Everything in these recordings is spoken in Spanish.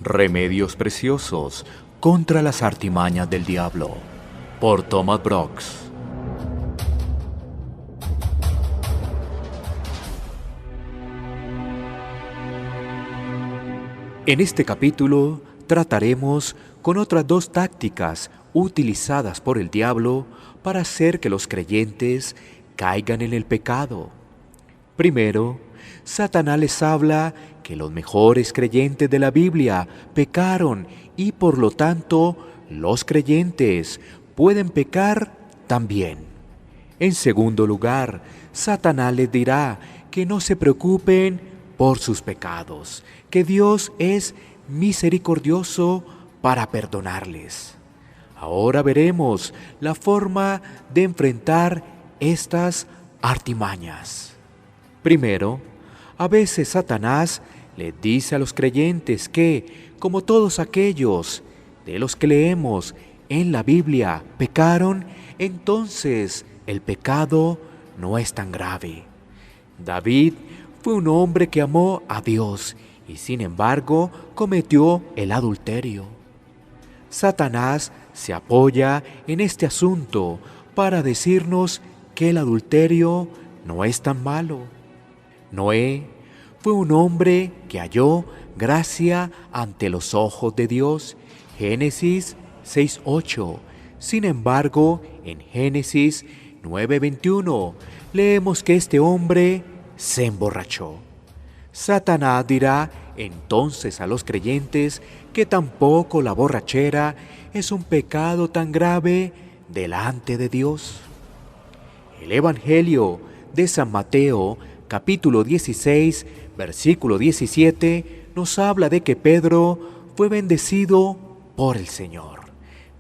Remedios preciosos contra las artimañas del diablo, por Thomas Brooks. En este capítulo trataremos con otras dos tácticas utilizadas por el diablo para hacer que los creyentes caigan en el pecado. Primero, Satanás les habla que los mejores creyentes de la Biblia pecaron y por lo tanto los creyentes pueden pecar también. En segundo lugar, Satanás les dirá que no se preocupen por sus pecados, que Dios es misericordioso para perdonarles. Ahora veremos la forma de enfrentar estas artimañas. Primero, a veces Satanás les dice a los creyentes que, como todos aquellos de los que leemos en la Biblia pecaron, entonces el pecado no es tan grave. David fue un hombre que amó a Dios y sin embargo cometió el adulterio. Satanás se apoya en este asunto para decirnos que el adulterio no es tan malo. Noé fue un hombre que halló gracia ante los ojos de Dios. Génesis 6:8. Sin embargo, en Génesis 9:21 leemos que este hombre se emborrachó. Satanás dirá entonces a los creyentes que tampoco la borrachera es un pecado tan grave delante de Dios. El Evangelio de San Mateo, capítulo 16, versículo 17, nos habla de que Pedro fue bendecido por el Señor.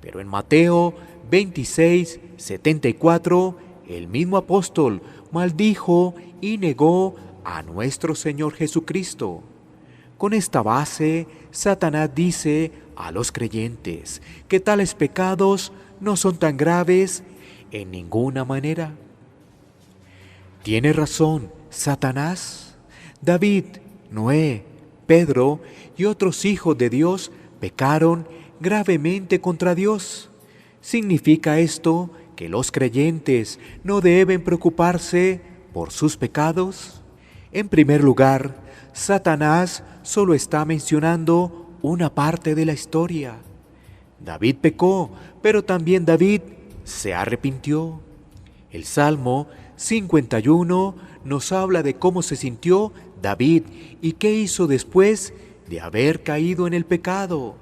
Pero en Mateo 26, 74, el mismo apóstol maldijo y negó a nuestro Señor Jesucristo. Con esta base, Satanás dice a los creyentes que tales pecados no son tan graves en ninguna manera. Tiene razón Satanás. David, Noé, Pedro y otros hijos de Dios pecaron gravemente contra Dios. ¿Significa esto que los creyentes no deben preocuparse por sus pecados? En primer lugar, Satanás solo está mencionando una parte de la historia. David pecó, pero también David se arrepintió. El Salmo 51 nos habla de cómo se sintió David y qué hizo después de haber caído en el pecado.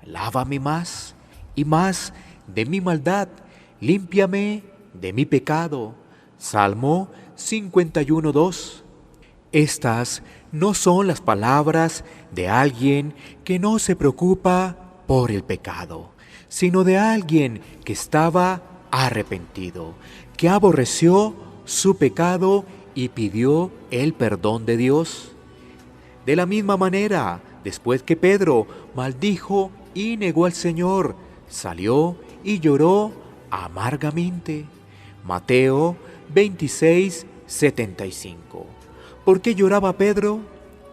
Lávame más y más de mi maldad, límpiame de mi pecado. Salmo 51:2. Estas no son las palabras de alguien que no se preocupa por el pecado, sino de alguien que estaba arrepentido, que aborreció su pecado y pidió el perdón de Dios. De la misma manera, después que Pedro maldijo y negó al Señor, salió y lloró amargamente. Mateo 26, 75. ¿Por qué lloraba Pedro?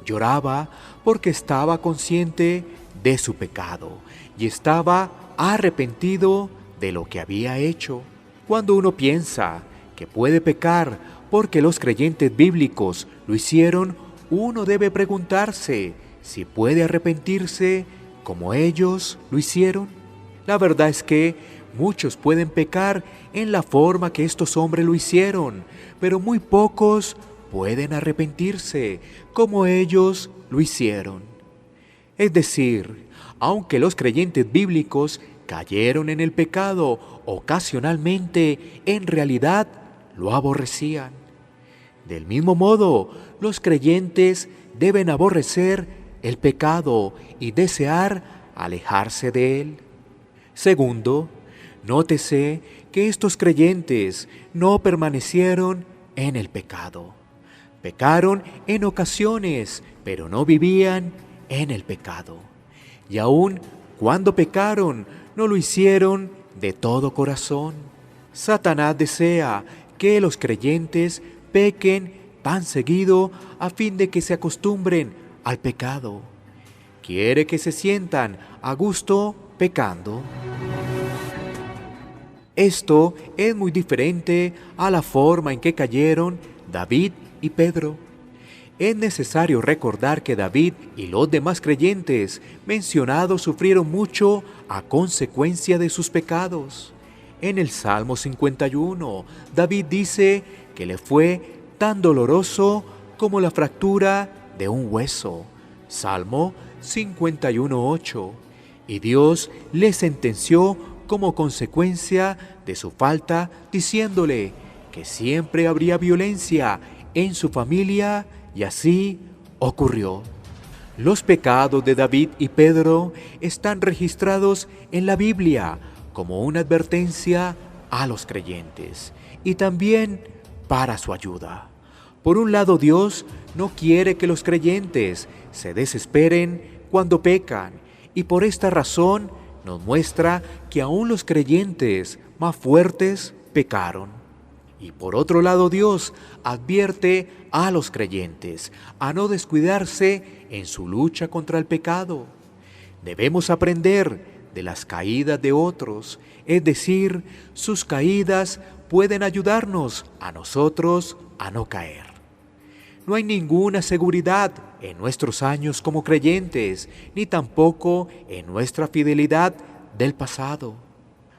Lloraba porque estaba consciente de su pecado y estaba arrepentido de lo que había hecho. Cuando uno piensa que puede pecar porque los creyentes bíblicos lo hicieron, uno debe preguntarse si puede arrepentirse como ellos lo hicieron. La verdad es que muchos pueden pecar en la forma que estos hombres lo hicieron, pero muy pocos pueden arrepentirse como ellos lo hicieron. Es decir, aunque los creyentes bíblicos cayeron en el pecado ocasionalmente, en realidad lo aborrecían. Del mismo modo, los creyentes deben aborrecer el pecado y desear alejarse de él. Segundo, nótese que estos creyentes no permanecieron en el pecado. Pecaron en ocasiones, pero no vivían en el pecado. Y aun cuando pecaron, no lo hicieron de todo corazón. Satanás desea que los creyentes pequen tan seguido a fin de que se acostumbren al pecado. quiere que se sientan a gusto pecando. Esto es muy diferente a la forma en que cayeron David y Pedro. Es necesario recordar que David y los demás creyentes mencionados sufrieron mucho a consecuencia de sus pecados. En el Salmo 51, David dice que le fue tan doloroso como la fractura de un hueso. Salmo 51:8. Y Dios le sentenció como consecuencia de su falta, diciéndole que siempre habría violencia en su familia, y así ocurrió. Los pecados de David y Pedro están registrados en la Biblia como una advertencia a los creyentes y también para su ayuda. Por un lado, Dios no quiere que los creyentes se desesperen cuando pecan, y por esta razón nos muestra que aún los creyentes más fuertes pecaron. Y por otro lado, Dios advierte a los creyentes a no descuidarse en su lucha contra el pecado. Debemos aprender de las caídas de otros, es decir, sus caídas pueden ayudarnos a nosotros a no caer. No hay ninguna seguridad en nuestros años como creyentes, ni tampoco en nuestra fidelidad del pasado.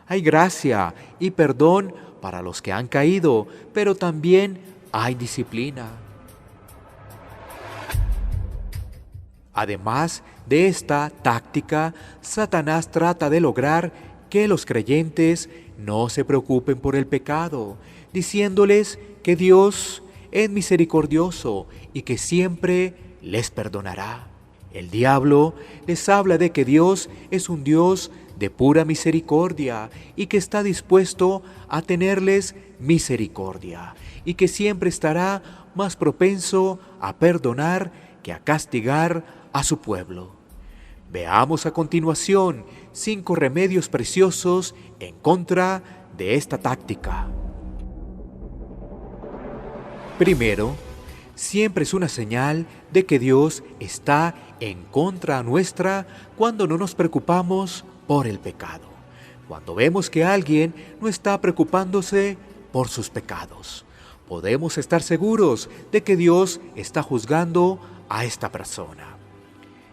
Hay gracia y perdón para los que han caído, pero también hay disciplina. Además de esta táctica, Satanás trata de lograr que los creyentes no se preocupen por el pecado, diciéndoles que Dios es misericordioso y que siempre les perdonará. El diablo les habla de que Dios es un Dios de pura misericordia y que está dispuesto a tenerles misericordia y que siempre estará más propenso a perdonar que a castigar a su pueblo. Veamos a continuación 5 remedios preciosos en contra de esta táctica. Primero, siempre es una señal de que Dios está en contra nuestra cuando no nos preocupamos por el pecado. Cuando vemos que alguien no está preocupándose por sus pecados, podemos estar seguros de que Dios está juzgando a esta persona.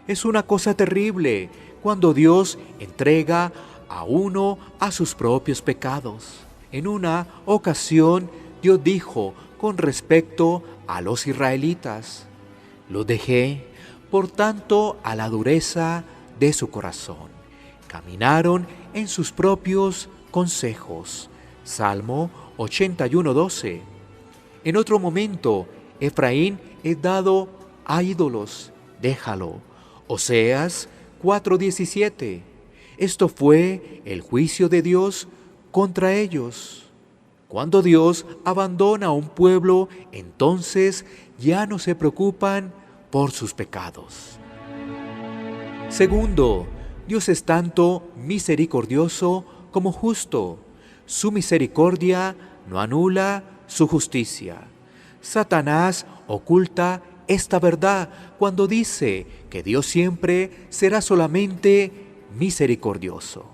Es una cosa terrible cuando Dios entrega a uno a sus propios pecados. En una ocasión, Dios dijo con respecto a los israelitas: los dejé, por tanto, a la dureza de su corazón. Caminaron en sus propios consejos. Salmo 81:12. En otro momento, Efraín es dado a ídolos, déjalo. Oseas 4:17. Esto fue el juicio de Dios contra ellos. Cuando Dios abandona a un pueblo, entonces ya no se preocupan por sus pecados. Segundo, Dios es tanto misericordioso como justo. Su misericordia no anula su justicia. Satanás oculta esta verdad cuando dice que Dios siempre será solamente misericordioso.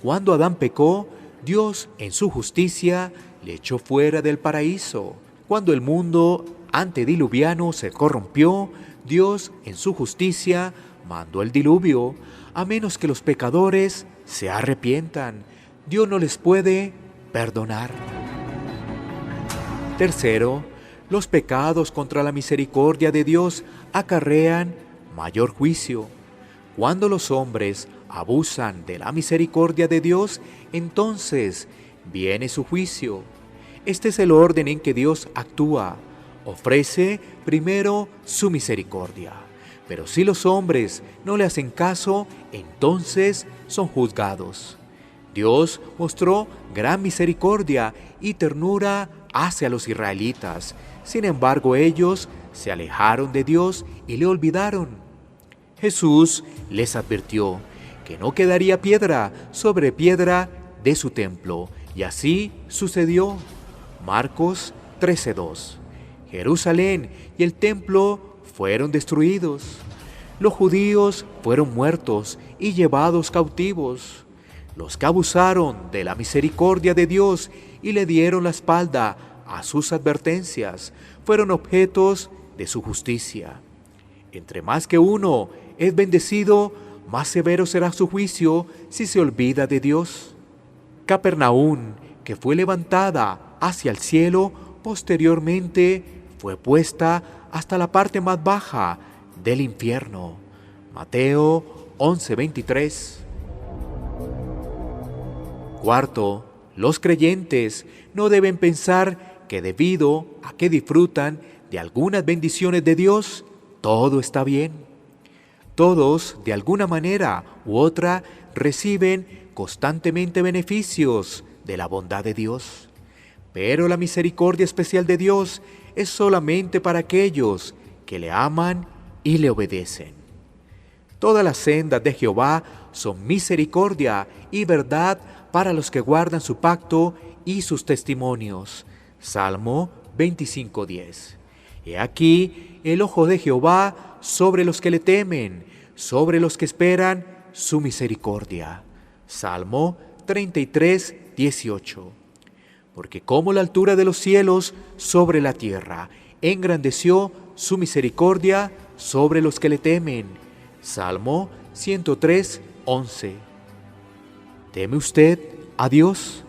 Cuando Adán pecó, Dios en su justicia le echó fuera del paraíso. Cuando el mundo antediluviano se corrompió, Dios en su justicia mandó el diluvio. A menos que los pecadores se arrepientan, Dios no les puede perdonar. Tercero, los pecados contra la misericordia de Dios acarrean mayor juicio. Cuando los hombres abusan de la misericordia de Dios, entonces viene su juicio. Este es el orden en que Dios actúa. Ofrece primero su misericordia. Pero si los hombres no le hacen caso, entonces son juzgados. Dios mostró gran misericordia y ternura hacia los israelitas. Sin embargo, ellos se alejaron de Dios y le olvidaron. Jesús les advirtió que no quedaría piedra sobre piedra de su templo, y así sucedió. Marcos 13:2. Jerusalén y el templo fueron destruidos. Los judíos fueron muertos y llevados cautivos. Los que abusaron de la misericordia de Dios y le dieron la espalda a sus advertencias fueron objetos de su justicia. Entre más que uno es bendecido, más severo será su juicio si se olvida de Dios. Capernaum, que fue levantada hacia el cielo, posteriormente fue puesta hasta la parte más baja del infierno. Mateo 11:23. Cuarto, los creyentes no deben pensar que debido a que disfrutan de algunas bendiciones de Dios, todo está bien. Todos, de alguna manera u otra, reciben constantemente beneficios de la bondad de Dios. Pero la misericordia especial de Dios es solamente para aquellos que le aman y le obedecen. Todas las sendas de Jehová son misericordia y verdad para los que guardan su pacto y sus testimonios. Salmo 25:10. He aquí el ojo de Jehová sobre los que le temen, sobre los que esperan su misericordia. Salmo 33:18. Porque como la altura de los cielos sobre la tierra, engrandeció su misericordia sobre los que le temen. Salmo 103:11. ¿Teme usted a Dios?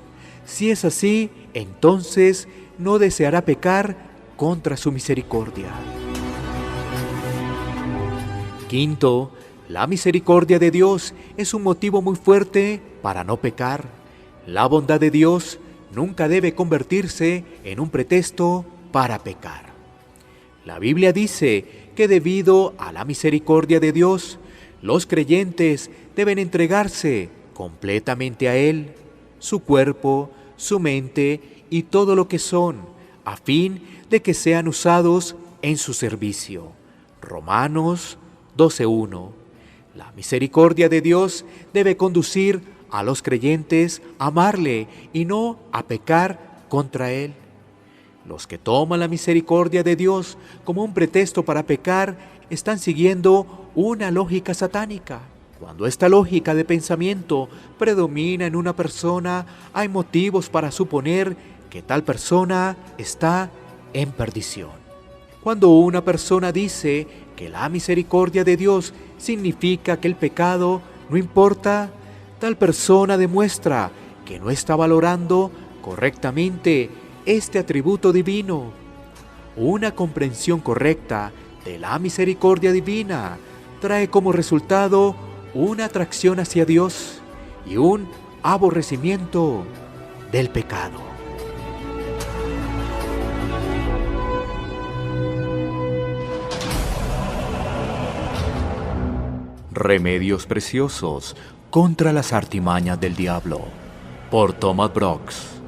Si es así, entonces no deseará pecar contra su misericordia. Quinto, la misericordia de Dios es un motivo muy fuerte para no pecar. La bondad de Dios nunca debe convertirse en un pretexto para pecar. La Biblia dice que debido a la misericordia de Dios, los creyentes deben entregarse completamente a Él, su cuerpo, su mente y todo lo que son, a fin de que sean usados en su servicio. Romanos 12:1. La misericordia de Dios debe conducir a los creyentes a amarle y no a pecar contra Él. Los que toman la misericordia de Dios como un pretexto para pecar están siguiendo una lógica satánica. Cuando esta lógica de pensamiento predomina en una persona, hay motivos para suponer que tal persona está en perdición. Cuando una persona dice que la misericordia de Dios significa que el pecado no importa, tal persona demuestra que no está valorando correctamente este atributo divino. Una comprensión correcta de la misericordia divina trae como resultado una atracción hacia Dios y un aborrecimiento del pecado. Remedios preciosos contra las artimañas del diablo, por Thomas Brooks.